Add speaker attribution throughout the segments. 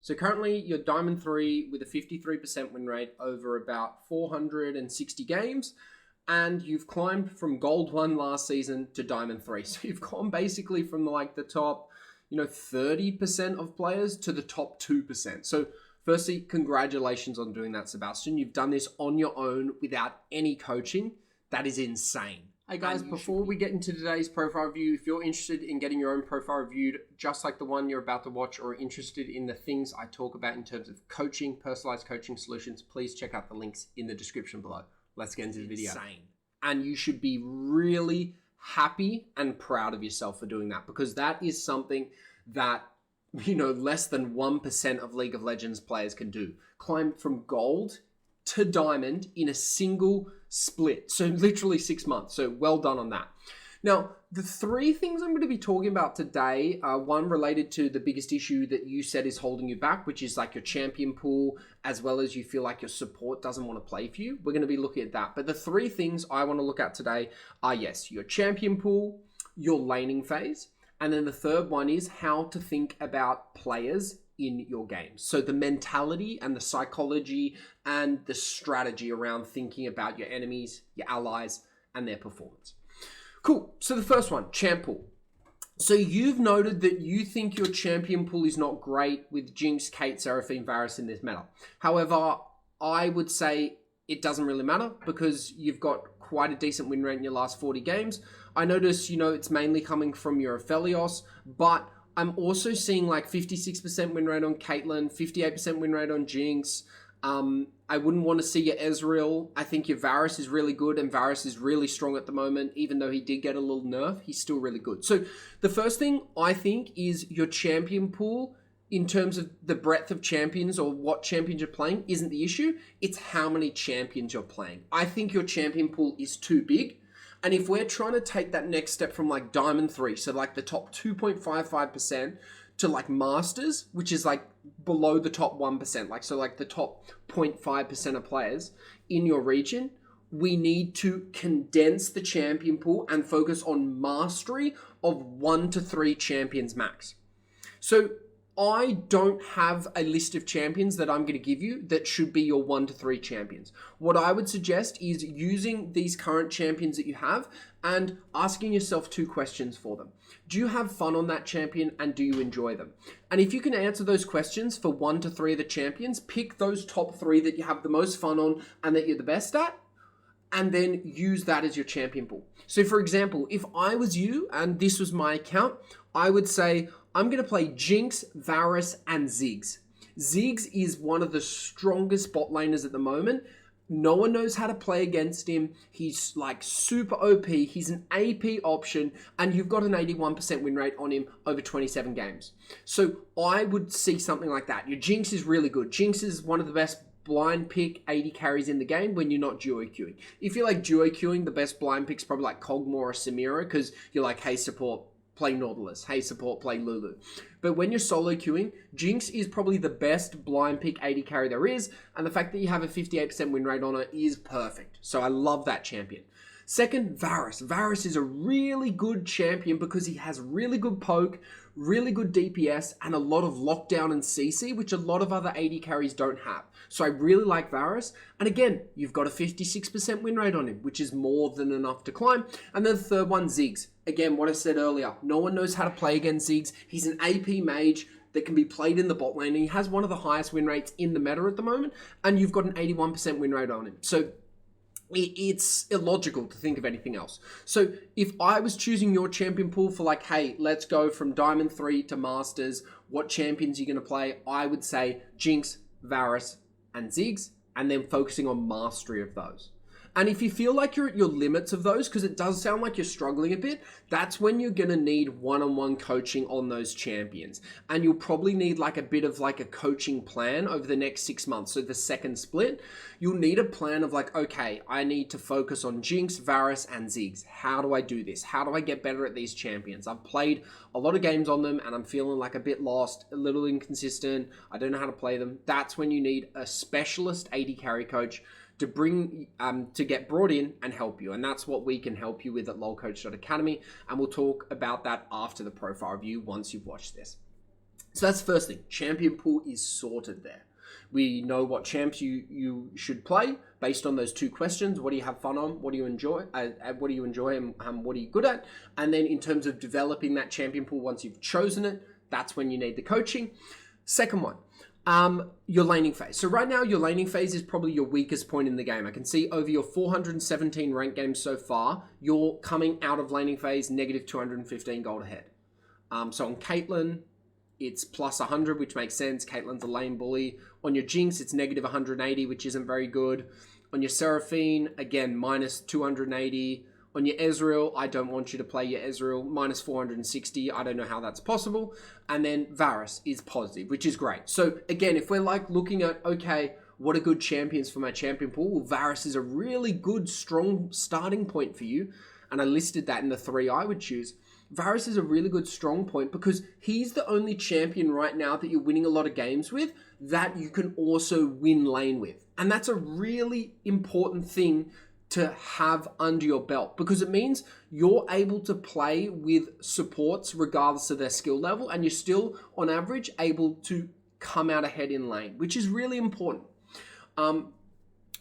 Speaker 1: So currently you're Diamond 3 with a 53% win rate over about 460 games. And you've climbed from Gold 1 last season to Diamond 3. So you've gone basically from the top, 30% of players to the top 2%. So firstly, congratulations on doing that, Sebastian. You've done this on your own without any coaching. That is insane. Hey guys, before we get into today's profile review, if you're interested in getting your own profile reviewed, just like the one you're about to watch, or interested in the things I talk about in terms of coaching, personalized coaching solutions, please check out the links in the description below. Let's get into the video. Insane. And you should be really happy and proud of yourself for doing that, because that is something that, less than 1% of League of Legends players can do. Climb from gold to diamond in a single split. So literally 6 months. So well done on that. Now, the three things I'm going to be talking about today are one related to the biggest issue that you said is holding you back, which is like your champion pool, as well as you feel like your support doesn't want to play for you. We're going to be looking at that. But the three things I want to look at today are, yes, your champion pool, your laning phase, and then the third one is how to think about players in your games. So the mentality and the psychology and the strategy around thinking about your enemies, your allies, and their performance. Cool. So the first one, champ pool. So you've noted that you think your champion pool is not great with Jinx, Kate, Seraphine, Varus in this meta. However, I would say it doesn't really matter because you've got quite a decent win rate in your last 40 games. I notice, it's mainly coming from your Aphelios, but I'm also seeing like 56% win rate on Caitlyn, 58% win rate on Jinx. I wouldn't want to see your Ezreal. I think your Varus is really good, and Varus is really strong at the moment. Even though he did get a little nerf, he's still really good. So the first thing I think is your champion pool in terms of the breadth of champions or what champions you're playing isn't the issue. It's how many champions you're playing. I think your champion pool is too big. And if we're trying to take that next step from like Diamond 3, so like the top 2.55% to like Masters, which is like below the top 1%, so like the top 0.5% of players in your region, we need to condense the champion pool and focus on mastery of 1 to 3 champions max. So I don't have a list of champions that I'm going to give you that should be your 1 to 3 champions. What I would suggest is using these current champions that you have and asking yourself 2 questions for them. Do you have fun on that champion and do you enjoy them? And if you can answer those questions for 1 to 3 of the champions, pick those top 3 that you have the most fun on and that you're the best at, and then use that as your champion pool. So for example, if I was you and this was my account, I would say, I'm going to play Jinx, Varus, and Ziggs. Ziggs is one of the strongest bot laners at the moment. No one knows how to play against him. He's like super OP. He's an AP option, and you've got an 81% win rate on him over 27 games. So I would see something like that. Your Jinx is really good. Jinx is one of the best blind pick 80 carries in the game when you're not duo queuing. If you're like duo queuing, the best blind pick's probably like Kog'Maw or Samira, because you're like, hey, support, play Nautilus. Hey, support, play Lulu. But when you're solo queuing, Jinx is probably the best blind pick 80 carry there is, and the fact that you have a 58% win rate on it is perfect. So I love that champion. Second, Varus. Varus is a really good champion because he has really good poke, really good DPS, and a lot of lockdown and CC, which a lot of other 80 carries don't have. So I really like Varus. And again, you've got a 56% win rate on him, which is more than enough to climb. And then the third one, Ziggs. Again, what I said earlier, no one knows how to play against Ziggs. He's an AP mage that can be played in the bot lane, and he has one of the highest win rates in the meta at the moment, and you've got an 81% win rate on him. So it's illogical to think of anything else. So if I was choosing your champion pool for like, hey, let's go from Diamond 3 to Masters, what champions are you going to play? I would say Jinx, Varus, and Ziggs, and then focusing on mastery of those. And if you feel like you're at your limits of those, because it does sound like you're struggling a bit, that's when you're going to need one-on-one coaching on those champions. And you'll probably need like a bit of like a coaching plan over the next 6 months. So the second split, you'll need a plan of like, okay, I need to focus on Jinx, Varus, and Ziggs. How do I do this? How do I get better at these champions? I've played a lot of games on them and I'm feeling like a bit lost, a little inconsistent. I don't know how to play them. That's when you need a specialist 80 carry coach to bring to get brought in and help you. And that's what we can help you with at lolcoach.academy. And we'll talk about that after the profile review once you've watched this. So that's the first thing. Champion pool is sorted there. We know what champs you should play based on those two questions. What do you have fun on? What do you enjoy? What do you enjoy and what are you good at? And then in terms of developing that champion pool, once you've chosen it, that's when you need the coaching. Second one, your laning phase. So right now, your laning phase is probably your weakest point in the game. I can see over your 417 ranked games so far, you're coming out of laning phase negative 215 gold ahead. So on Caitlyn, it's plus 100, which makes sense. Caitlyn's a lane bully. On your Jinx, it's negative 180, which isn't very good. On your Seraphine, again, minus 280. On your Ezreal, I don't want you to play your Ezreal, minus 460. I don't know how that's possible. And then Varus is positive, which is great. So again, if we're like looking at, okay, what are good champions for my champion pool? Well, Varus is a really good, strong starting point for you. And I listed that in the 3 I would choose. Varus is a really good strong point because he's the only champion right now that you're winning a lot of games with that you can also win lane with. And that's a really important thing to have under your belt because it means you're able to play with supports regardless of their skill level and you're still, on average, able to come out ahead in lane, which is really important.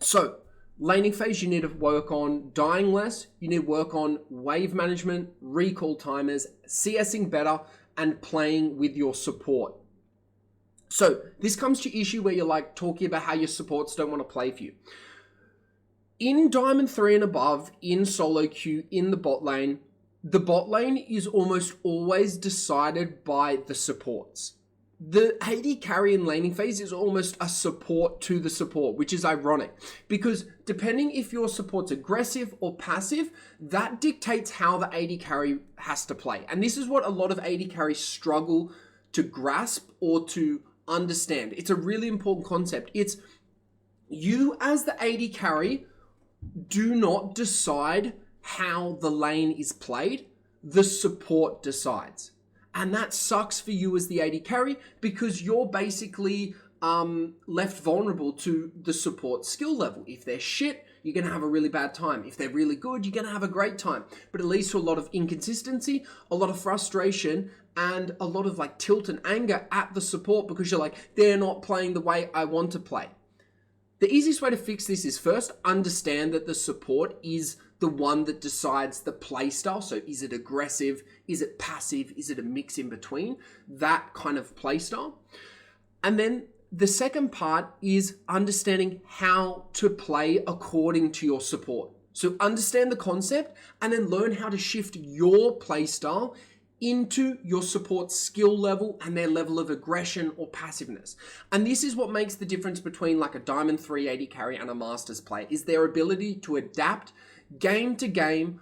Speaker 1: So laning phase, you need to work on dying less. You need to work on wave management, recall timers, CSing better, and playing with your support. So this comes to issue where you're like talking about how your supports don't want to play for you. In Diamond 3 and above, in solo queue, in the bot lane is almost always decided by the supports. The AD carry in laning phase is almost a support to the support, which is ironic because depending if your support's aggressive or passive, that dictates how the AD carry has to play. And this is what a lot of AD carries struggle to grasp or to understand. It's a really important concept. It's you as the AD carry do not decide how the lane is played. The support decides. And that sucks for you as the AD carry because you're basically left vulnerable to the support skill level. If they're shit, you're going to have a really bad time. If they're really good, you're going to have a great time. But it leads to a lot of inconsistency, a lot of frustration, and a lot of like tilt and anger at the support because you're like, they're not playing the way I want to play. The easiest way to fix this is first understand that the support is the one that decides the play style. So is it aggressive? Is it passive? Is it a mix in between? That kind of play style. And then the second part is understanding how to play according to your support. So understand the concept and then learn how to shift your play style into your support skill level and their level of aggression or passiveness. And this is what makes the difference between like a Diamond 3 AD carry and a Masters player is their ability to adapt game to game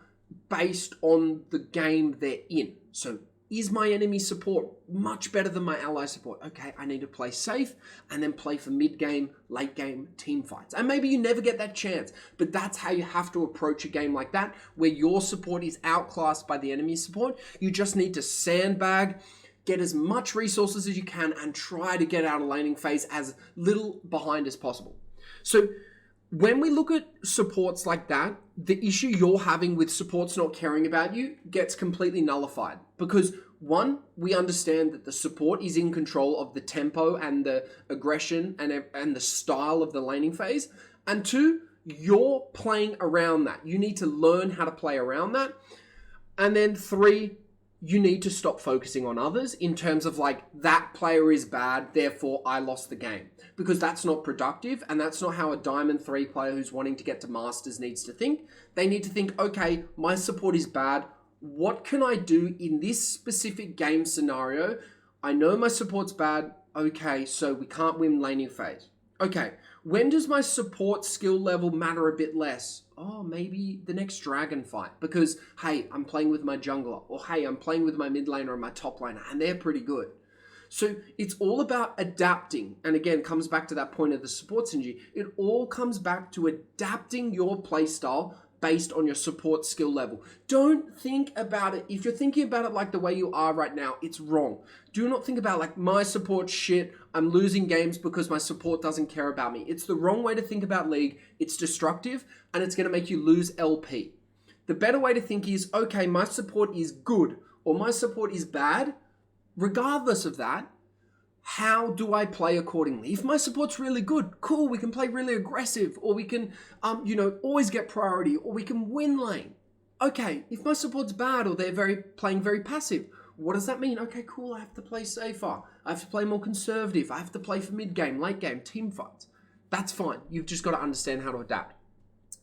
Speaker 1: based on the game they're in. So is my enemy support much better than my ally support? Okay, I need to play safe and then play for mid-game, late-game team fights. And maybe you never get that chance, but that's how you have to approach a game like that, where your support is outclassed by the enemy support. You just need to sandbag, get as much resources as you can, and try to get out of laning phase as little behind as possible. So when we look at supports like that, the issue you're having with supports not caring about you gets completely nullified because one, we understand that the support is in control of the tempo and the aggression and the style of the laning phase. And two, you're playing around that. You need to learn how to play around that. And then three, you need to stop focusing on others in terms of like, that player is bad, therefore I lost the game. Because that's not productive, and that's not how a Diamond 3 player who's wanting to get to Masters needs to think. They need to think, okay, my support is bad. What can I do in this specific game scenario? I know my support's bad. Okay, so we can't win laning phase. Okay, when does my support skill level matter a bit less? Oh, maybe the next dragon fight. Because, hey, I'm playing with my jungler. Or, hey, I'm playing with my mid laner and my top laner. And they're pretty good. So it's all about adapting. And again, comes back to that point of the support synergy. It all comes back to adapting your playstyle based on your support skill level. Don't think about it. If you're thinking about it like the way you are right now, it's wrong. Do not think about like my support shit. I'm losing games because my support doesn't care about me. It's the wrong way to think about League. It's destructive and it's going to make you lose LP. The better way to think is, okay, my support is good or my support is bad. Regardless of that, how do I play accordingly? If my support's really good, cool, we can play really aggressive, or we can, always get priority, or we can win lane. Okay, if my support's bad or they're playing very passive, what does that mean? Okay, cool, I have to play safer. I have to play more conservative. I have to play for mid game, late game, team fights. That's fine. You've just got to understand how to adapt.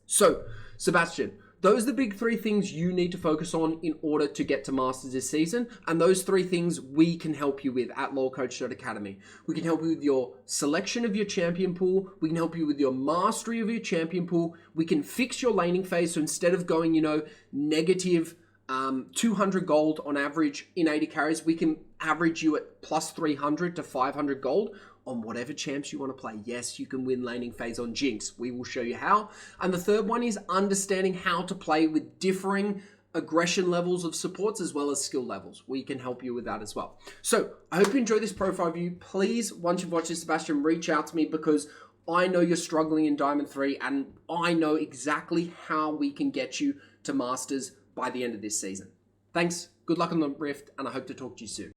Speaker 1: So, Sebastian, those are the big 3 things you need to focus on in order to get to Masters this season. And those 3 things we can help you with at LoreCoach.academy. We can help you with your selection of your champion pool. We can help you with your mastery of your champion pool. We can fix your laning phase. So instead of going, negative 200 gold on average in 80 carries, we can average you at plus 300 to 500 gold on whatever champs you want to play. Yes, you can win laning phase on Jinx. We will show you how. And the third one is understanding how to play with differing aggression levels of supports as well as skill levels. We can help you with that as well. So I hope you enjoy this profile view. Please, once you've watched this, Sebastian, reach out to me because I know you're struggling in Diamond 3 and I know exactly how we can get you to Masters by the end of this season. Thanks, good luck on the Rift, and I hope to talk to you soon.